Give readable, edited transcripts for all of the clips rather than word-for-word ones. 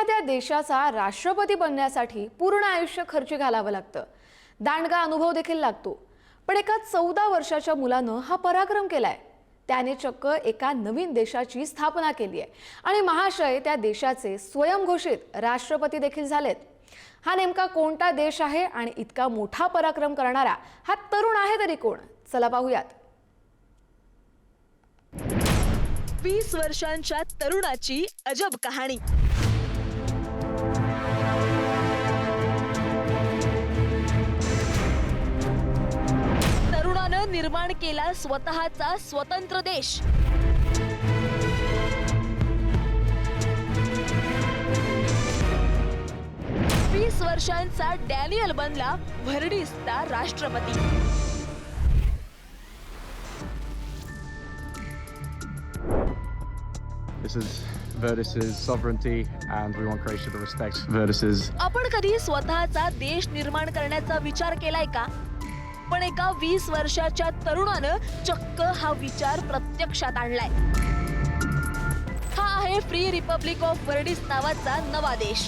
एखाद्या देशाचा राष्ट्रपती बनण्यासाठी पूर्ण आयुष्य खर्ची घालावं लागतं, दांडगा अनुभव देखील लागतो। पण एका 14 वर्षाच्या मुलानं हा पराक्रम केलाय। त्याने चक्क एका नवीन देशाची स्थापना केली आहे आणि महाशय त्या देशाचे स्वयंघोषित राष्ट्रपती देखील झालेत। हा नेमका कोणता देश आहे आणि इतका मोठा पराक्रम करणारा हा तरुण आहे तरी कोण? चला पाहूयात। 20 वर्षांच्या तरुणाची अजब कहाणी। तरुणानं निर्माण केला स्वतःचा स्वतंत्र देश। वीस वर्षांचा डॅनियल बनला भरडीसचा राष्ट्रपती। This is Vertis's sovereignty and we want Croatia to respect Vertis's. आपण कधी स्वतःचा देश निर्माण करण्याचा विचार केलाय का? पण एका 20 वर्षाच्या तरुणानं चक्क हा विचार प्रत्यक्षात आणलाय। हा आहे फ्री रिपब्लिक ऑफ वर्डिस नावाचा नवा देश।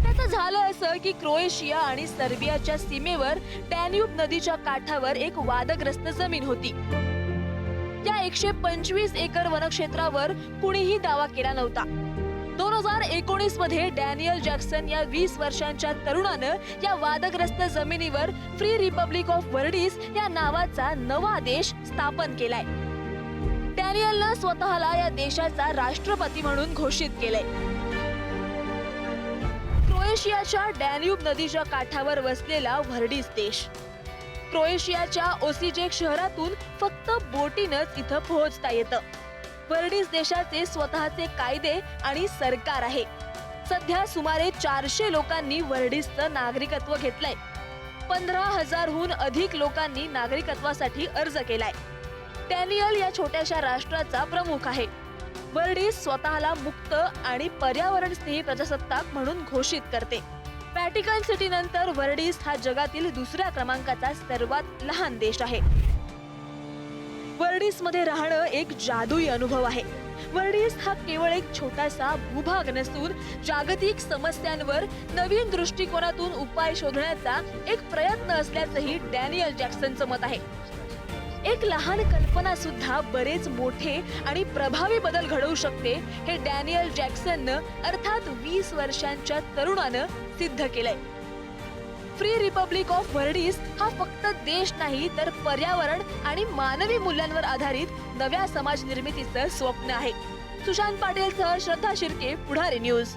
त्याचं झालं असं की क्रोएशिया आणि सर्बियाच्या सीमेवर डॅन्यूब नदीच्या काठावर एक वादग्रस्त जमीन होती। या 125 एकर वनक्षेत्रावर कुणीही दावा केला नव्हता। 2019 मध्ये डॅनियल जॅक्सन या 20 वर्षांच्या तरुणानं या वादग्रस्त जमिनीवर फ्री रिपब्लिक ऑफ वर्डिस या नावाचा नवा देश स्थापन केलाय। डॅनियलनं स्वतःला या देशाचा राष्ट्रपती म्हणून घोषित केलंय। क्रोएशियाच्या डॅन्यूब नदीच्या काठावर वसलेला वर्डिस देश। क्रोएशियाच्या ओसिजेक शहरातून फक्त बोटीनच इथं पोहोचता येतं। वर्डिस देशाचे स्वतःचे कायदे आणि सरकार आहे। सध्या सुमारे 400 लोकांनी वर्डिसचं नागरिकत्व घेतलंय। 15,000हून अधिक लोकांनी नागरिकत्वासाठी अर्ज केलाय। डॅनियल या छोट्याशा राष्ट्राचा प्रमुख आहे। वर्डिस स्वतःला मुक्त आणि पर्यावरण स्नेही प्रजासत्ताक म्हणून घोषित करते। व्हॅटिकन सिटी नंतर वर्डिस हा जगातील दुसऱ्या क्रमांकाचा सर्वात लहान देश आहे। वर्डिस मध्ये राहणं एक जादुई अनुभव आहे। वर्डिस हा केवळ एक छोटासा भूभाग नसून जागतिक समस्यांवर नवीन दृष्टिकोनातून उपाय शोधण्याचा एक प्रयत्न असल्याचंही डॅनियल जॅक्सनचं मत आहे। एक लहान कल्पना सुद्धा बरेच मोठे आणि प्रभावी बदल घडवू शकते हे डॅनियल जॅक्सननं अर्थात 20 वर्षांच्या तरुणानं सिद्ध केलंय। फ्री रिपब्लिक ऑफ वर्डिस हा फक्त देश नाही तर पर्यावरण आणि मानवी मूल्यांवर आधारित नव्या समाज निर्मितीचं स्वप्न आहे। सुशांत पाटीलसह श्रद्धा शिर्के, पुढारी न्यूज।